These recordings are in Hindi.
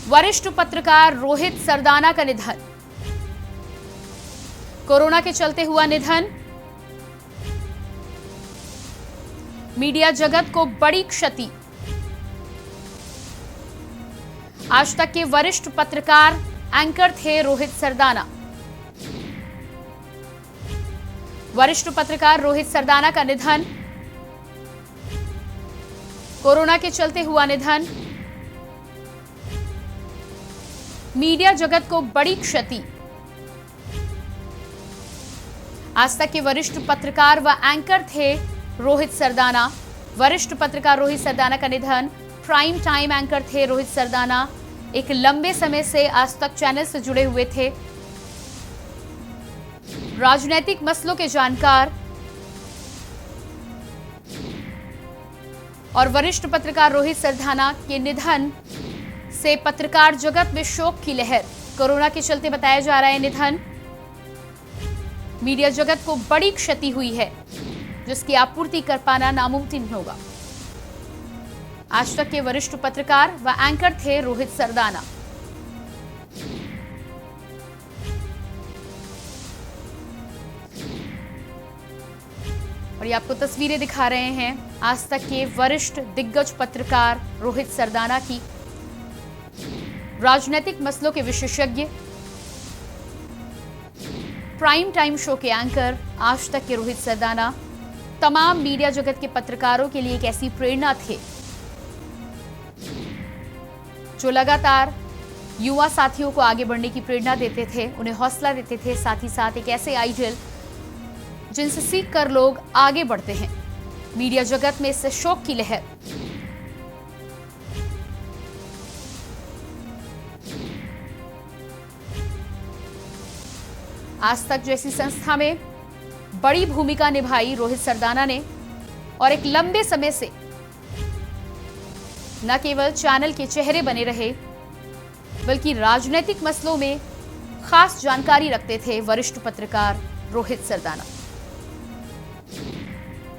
वरिष्ठ पत्रकार रोहित सरदाना का निधन। कोरोना के चलते हुआ निधन। मीडिया जगत को बड़ी क्षति। आज तक के वरिष्ठ पत्रकार एंकर थे रोहित सरदाना। वरिष्ठ पत्रकार रोहित सरदाना का निधन। कोरोना के चलते हुआ निधन। मीडिया जगत को बड़ी क्षति। आज तक के वरिष्ठ पत्रकार व एंकर थे रोहित सरदाना। वरिष्ठ पत्रकार रोहित सरदाना का निधन। प्राइम टाइम एंकर थे रोहित सरदाना। एक लंबे समय से आज तक चैनल से जुड़े हुए थे। राजनीतिक मसलों के जानकार और वरिष्ठ पत्रकार रोहित सरदाना के निधन से पत्रकार जगत में शोक की लहर। कोरोना के चलते बताया जा रहा है निधन। मीडिया जगत को बड़ी क्षति हुई है जिसकी आपूर्ति कर पाना नामुमकिन होगा। आज तक के वरिष्ठ पत्रकार व एंकर थे रोहित सरदाना। और ये आपको तस्वीरें दिखा रहे हैं आज तक के वरिष्ठ दिग्गज पत्रकार रोहित सरदाना की। राजनीतिक मसलों के विशेषज्ञ, प्राइम टाइम शो के एंकर आज तक के रोहित सरदाना तमाम मीडिया जगत के पत्रकारों के लिए एक ऐसी प्रेरणा थे जो लगातार युवा साथियों को आगे बढ़ने की प्रेरणा देते थे, उन्हें हौसला देते थे। साथ ही साथ एक ऐसे आइडल जिनसे सीख कर लोग आगे बढ़ते हैं। मीडिया जगत में इससे शोक की लहर। आज तक जैसी संस्था में बड़ी भूमिका निभाई रोहित सरदाना ने और एक लंबे समय से न केवल चैनल के चेहरे बने रहे बल्कि राजनीतिक मसलों में खास जानकारी रखते थे वरिष्ठ पत्रकार रोहित सरदाना।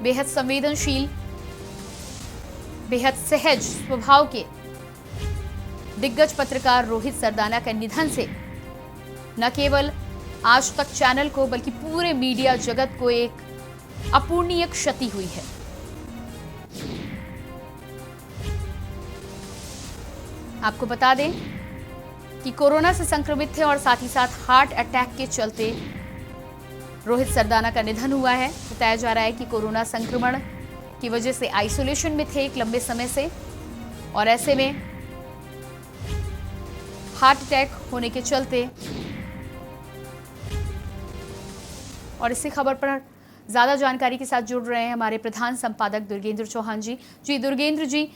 बेहद संवेदनशील, बेहद सहज स्वभाव के दिग्गज पत्रकार रोहित सरदाना के निधन से न केवल आज तक चैनल को बल्कि पूरे मीडिया जगत को एक अपूर्णीय क्षति हुई है। आपको बता दें कि कोरोना से संक्रमित थे और साथ ही साथ हार्ट अटैक के चलते रोहित सरदाना का निधन हुआ है। बताया जा रहा है कि कोरोना संक्रमण की वजह से आइसोलेशन में थे एक लंबे समय से और ऐसे में हार्ट अटैक होने के चलते। और इसी खबर पर ज्यादा जानकारी के साथ जुड़ रहे हैं हमारे प्रधान संपादक दुर्गेंद्र चौहान जी। जी दुर्गेंद्र जी,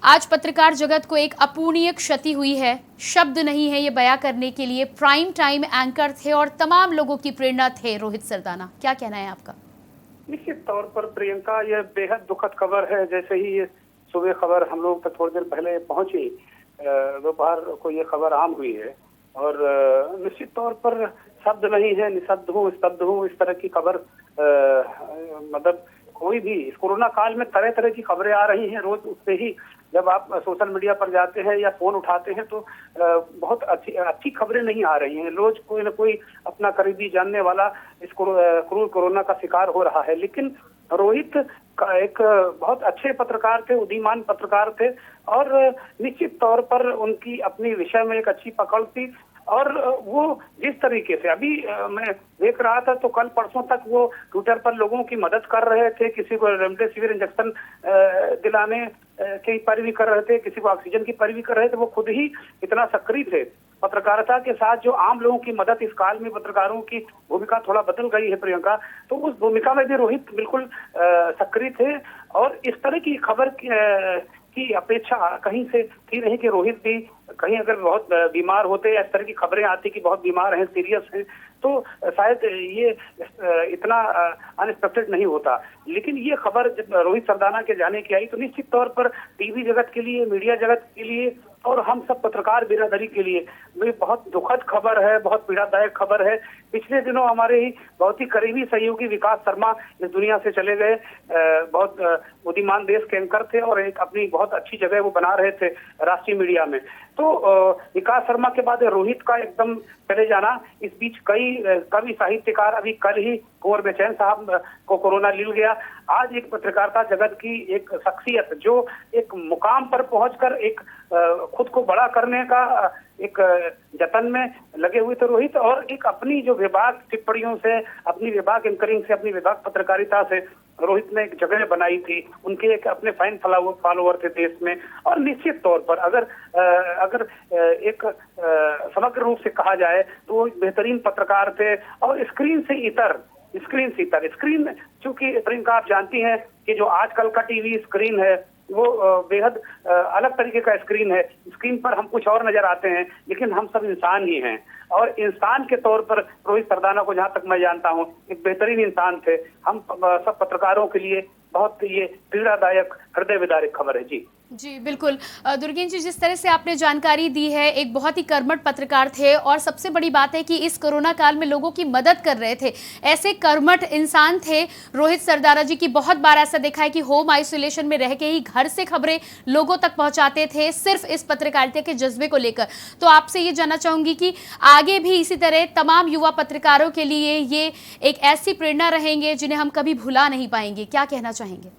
आज पत्रकार जगत को एक अपूर्णीय क्षति हुई है। शब्द नहीं है ये बयां करने के लिए। प्राइम टाइम एंकर थे और तमाम लोगों की प्रेरणा थे रोहित सरदाना। क्या कहना है आपका? निश्चित तौर पर प्रियंका, यह बेहद दुखद खबर है। जैसे ही ये सुबह खबर हम लोग तक थोड़ी देर पहले पहुंची, दोपहर को ये खबर आम हुई है और निश्चित तौर पर शब्द नहीं है, निशब्द हूँ, स्तब्ध हूँ। इस तरह की खबर मतलब कोई भी इस कोरोना काल में तरह तरह की खबरें आ रही हैं रोज। उससे ही जब आप सोशल मीडिया पर जाते हैं या फोन उठाते हैं तो बहुत अच्छी खबरें नहीं आ रही हैं। रोज कोई न कोई अपना करीबी जानने वाला इस क्रूर कोरोना का शिकार हो रहा है। लेकिन रोहित एक बहुत अच्छे पत्रकार थे, उदीयमान पत्रकार थे और निश्चित तौर पर उनकी अपनी विषय में एक अच्छी पकड़ थी। और वो जिस तरीके से अभी मैं देख रहा था तो कल परसों तक वो ट्विटर पर लोगों की मदद कर रहे थे, किसी को रेमडेसिविर इंजेक्शन दिलाने की पैरवी कर रहे थे, किसी को ऑक्सीजन की पैरवी कर रहे थे। वो खुद ही इतना सक्रिय थे पत्रकारिता के साथ। जो आम लोगों की मदद, इस काल में पत्रकारों की भूमिका थोड़ा बदल गई है प्रियंका, तो उस भूमिका में भी रोहित बिल्कुल सक्रिय थे। और इस तरह की खबर की अपेक्षा कहीं से थी नहीं कि रोहित भी कहीं अगर बहुत बीमार होते या इस तरह की खबरें आती कि बहुत बीमार हैं, सीरियस हैं, तो शायद ये इतना अनएक्सपेक्टेड नहीं होता। लेकिन ये खबर जब रोहित सरदाना के जाने की आई तो निश्चित तौर पर टीवी जगत के लिए, मीडिया जगत के लिए और हम सब पत्रकार बिरादरी के लिए ये बहुत दुखद खबर है, बहुत पीड़ादायक खबर है। पिछले दिनों हमारे ही बहुत ही करीबी सहयोगी विकास शर्मा इस दुनिया से चले गए। बहुत बुद्धिमान देश के एंकर थे और एक अपनी बहुत अच्छी जगह वो बना रहे थे राष्ट्रीय मीडिया में। तो विकास शर्मा के बाद रोहित का एकदम चले जाना, इस बीच कई कवि साहित्यकार, अभी कल ही कुंवर बेचैन साहब को कोरोना लिल गया। आज एक पत्रकारिता जगत की एक शख्सियत जो एक मुकाम पर पहुंचकर एक खुद को बड़ा करने का एक जतन में लगे हुए थे रोहित, और एक अपनी जो विभाग टिप्पणियों से, अपनी विभाग एंकरिंग से, अपनी विभाग पत्रकारिता से रोहित ने एक जगह बनाई थी। उनके एक अपने फैन फॉलोअर थे देश में। और निश्चित तौर पर अगर एक समग्र रूप से कहा जाए तो वो बेहतरीन पत्रकार थे। और स्क्रीन चूंकि प्रियंका आप जानती हैं कि जो आजकल का टीवी स्क्रीन है वो बेहद अलग तरीके का स्क्रीन है। स्क्रीन पर हम कुछ और नजर आते हैं, लेकिन हम सब इंसान ही हैं। और इंसान के तौर पर रोहित सरदाना को जहां तक मैं जानता हूं एक बेहतरीन इंसान थे। हम सब पत्रकारों के लिए बहुत ये पीड़ादायक, हृदय विदारक खबर है। जी बिल्कुल दुर्गेंद्र जी, जिस तरह से आपने जानकारी दी है, एक बहुत ही कर्मठ पत्रकार थे और सबसे बड़ी बात है कि इस कोरोना काल में लोगों की मदद कर रहे थे। ऐसे कर्मठ इंसान थे रोहित सरदाना जी की। बहुत बार ऐसा देखा है कि होम आइसोलेशन में रह के ही घर से खबरें लोगों तक पहुंचाते थे, सिर्फ इस पत्रकारिता के जज्बे को लेकर। तो आपसे ये जानना चाहूंगी कि आगे भी इसी तरह तमाम युवा पत्रकारों के लिए ये एक ऐसी प्रेरणा रहेंगे जिन्हें हम कभी भुला नहीं पाएंगे, क्या कहना चाहेंगे?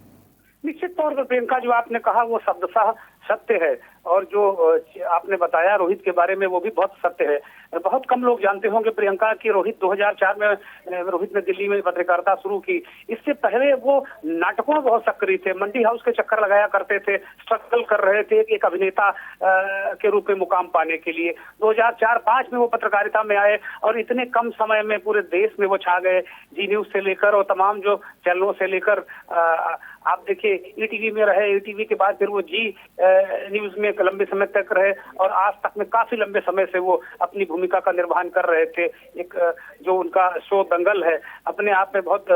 निश्चित तौर पर प्रियंका, जो आपने कहा वो शब्दशः सत्य है, और जो आपने बताया रोहित के बारे में वो भी बहुत सत्य है। बहुत कम लोग जानते होंगे प्रियंका कि रोहित 2004 में रोहित ने दिल्ली में पत्रकारिता शुरू की। इससे पहले वो नाटकों में बहुत सक्रिय थे, मंडी हाउस के चक्कर लगाया करते थे, स्ट्रगल कर रहे थे एक अभिनेता के रूप में मुकाम पाने के लिए। 2004-05 में वो पत्रकारिता में आए और इतने कम समय में पूरे देश में वो छा गए। जी न्यूज से लेकर और तमाम जो चैनलों से लेकर आप देखिए ईटीवी में रहे, ईटीवी के बाद फिर वो जी न्यूज में लंबे समय तक रहे, और आज तक में काफी लंबे समय से वो अपनी भूमिका का निर्वहन कर रहे थे। एक जो उनका शो दंगल है अपने आप में बहुत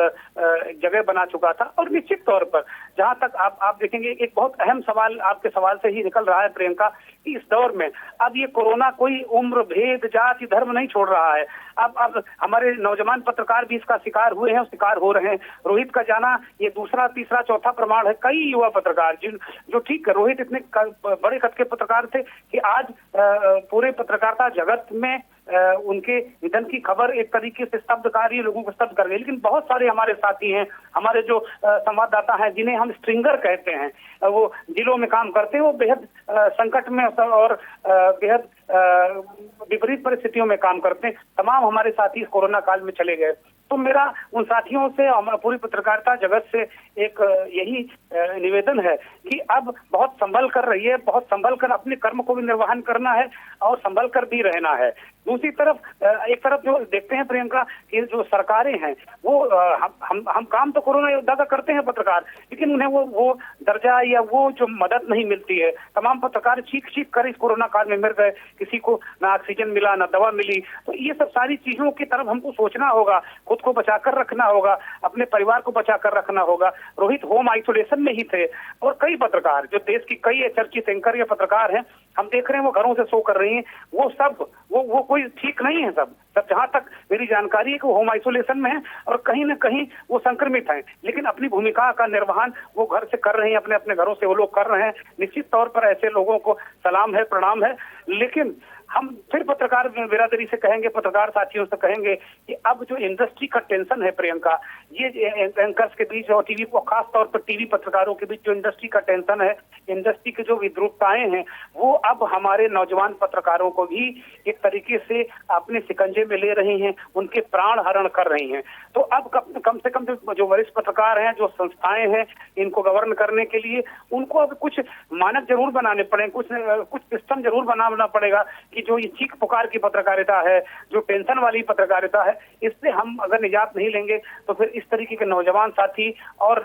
जगह बना चुका था। और निश्चित तौर पर जहां तक आप देखेंगे एक बहुत अहम सवाल आपके सवाल से ही निकल रहा है प्रियंका, कि इस दौर में अब ये कोरोना कोई उम्र, भेद, जाति, धर्म नहीं छोड़ रहा है। अब हमारे नौजवान पत्रकार भी इसका शिकार हुए हैं, शिकार हो रहे हैं। रोहित का जाना ये दूसरा, तीसरा, चौथा प्रमाण है। कई युवा पत्रकार जो ठीक है, रोहित इतने बड़े कद के पत्रकार थे कि आज पूरे पत्रकारिता जगत में उनके निधन की खबर एक तरीके से स्तब्धकारी लोगों को स्तब्ध कर गई। लेकिन बहुत सारे हमारे साथी हैं, हमारे जो संवाददाता हैं, जिन्हें हम स्ट्रिंगर कहते हैं, वो जिलों में काम करते हैं, वो बेहद संकट में और बेहद विपरीत परिस्थितियों में काम करते हैं। तमाम हमारे साथी इस कोरोना काल में चले गए। तो मेरा उन साथियों से, पूरी पत्रकारिता जगत से एक यही निवेदन है कि अब बहुत संभल कर रहिए, बहुत संभल कर अपने कर्म को भी निर्वहन करना है और संभल कर भी रहना है। दूसरी तरफ एक तरफ जो देखते हैं प्रियंका कि जो सरकारें हैं वो हम काम तो कोरोना योद्धा का करते हैं पत्रकार, लेकिन उन्हें वो दर्जा या वो जो मदद नहीं मिलती है। तमाम पत्रकार चीख कर इस कोरोना काल में मर गए, किसी को ना ऑक्सीजन मिला, ना दवा मिली। तो ये सब सारी चीजों की तरफ हमको सोचना होगा, खुद को बचाकर रखना होगा, अपने परिवार को बचाकर रखना होगा। रोहित होम आइसोलेशन में ही थे, और कई पत्रकार जो देश की कई चर्चित एंकर या पत्रकार हैं, हम देख रहे हैं वो घरों से शो कर रही हैं। वो सब वो कोई ठीक नहीं है। सब जहां तक मेरी जानकारी है कि वो होम आइसोलेशन में है और कहीं ना कहीं वो संक्रमित हैं, लेकिन अपनी भूमिका का निर्वहन वो घर से कर रहे हैं, अपने अपने घरों से वो लोग कर रहे हैं। निश्चित तौर पर ऐसे लोगों को सलाम है, प्रणाम है। लेकिन हम फिर पत्रकार बिरादरी से कहेंगे, पत्रकार साथियों से कहेंगे कि अब जो इंडस्ट्री का टेंशन है प्रियंका, ये एंकर्स के बीच और टीवी को, खास तौर पर टीवी पत्रकारों के बीच जो इंडस्ट्री का टेंशन है, इंडस्ट्री की जो विद्रूपताएं हैं, वो अब हमारे नौजवान पत्रकारों को भी एक तरीके से अपने शिकंजे में ले रही हैं, उनके प्राण हरण कर रही हैं। तो अब कम से कम जो वरिष्ठ पत्रकार हैं, जो संस्थाएं हैं इनको गवर्न करने के लिए, उनको अब कुछ मानक जरूर बनाने पड़े, कुछ सिस्टम जरूर बनाना पड़ेगा कि जो ये चीख पुकार की पत्रकारिता है, जो टेंशन वाली पत्रकारिता है, इससे हम अगर निजात नहीं लेंगे तो फिर इस तरीके के नौजवान साथी और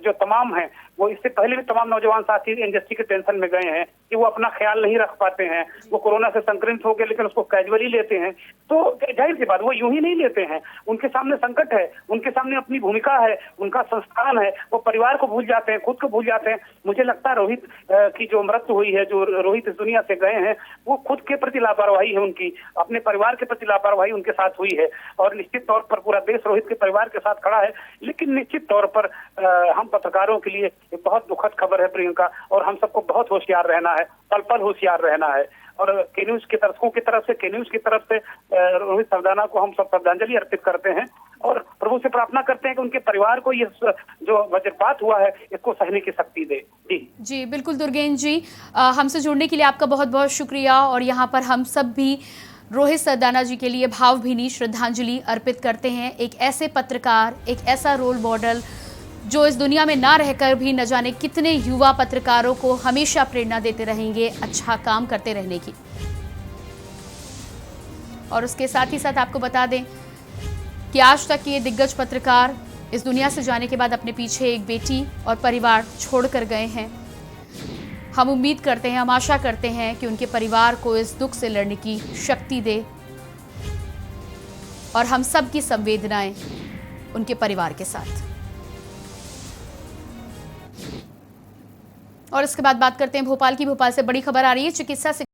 जो तमाम हैं, वो इससे पहले भी तमाम नौजवान साथी इंडस्ट्री के टेंशन में गए हैं कि वो अपना ख्याल ख्याल नहीं रख पाते हैं, वो कोरोना से संक्रमित हो गए लेकिन उसको कैजुअली लेते हैं, तो जाहिर सी बात वो यूं ही नहीं लेते हैं। उनके सामने संकट है, उनके सामने अपनी भूमिका है, उनका संस्थान है, वो परिवार को भूल जाते हैं, खुद को भूल जाते हैं। मुझे लगता है रोहित की जो मृत्यु हुई है, जो रोहित इस दुनिया से गए हैं, वो खुद के प्रति लापरवाही है उनकी, अपने परिवार के प्रति लापरवाही उनके साथ हुई है। और निश्चित तौर पर पूरा देश रोहित के परिवार के साथ खड़ा है, लेकिन निश्चित तौर पर हम पत्रकारों के लिए एक बहुत दुखद खबर है प्रियंका, और हम सबको बहुत होशियार रहना है, पल पल होशियार रहना है। और के न्यूज के दर्शकों की तरफ से, के न्यूज की तरफ से रोहित सरदाना को हम सब श्रद्धांजलि अर्पित करते हैं और प्रभु से प्रार्थना करते हैं कि उनके परिवार को ये जो वज्रपात हुआ है इसको सहने की शक्ति दे। जी बिल्कुल दुर्गेंद्र जी, हमसे जुड़ने के लिए आपका बहुत बहुत शुक्रिया। और यहाँ पर हम सब भी रोहित सरदाना जी के लिए भावभीनी श्रद्धांजलि अर्पित करते हैं। एक ऐसे पत्रकार, एक ऐसा रोल मॉडल जो इस दुनिया में ना रहकर भी न जाने कितने युवा पत्रकारों को हमेशा प्रेरणा देते रहेंगे अच्छा काम करते रहने की। और उसके साथ ही साथ आपको बता दें कि आज तक ये दिग्गज पत्रकार इस दुनिया से जाने के बाद अपने पीछे एक बेटी और परिवार छोड़कर गए हैं। हम उम्मीद करते हैं, हम आशा करते हैं कि उनके परिवार को इस दुख से लड़ने की शक्ति दे और हम सब की संवेदनाएं उनके परिवार के साथ। और इसके बाद बात करते हैं भोपाल की। भोपाल से बड़ी खबर आ रही है, चिकित्सा से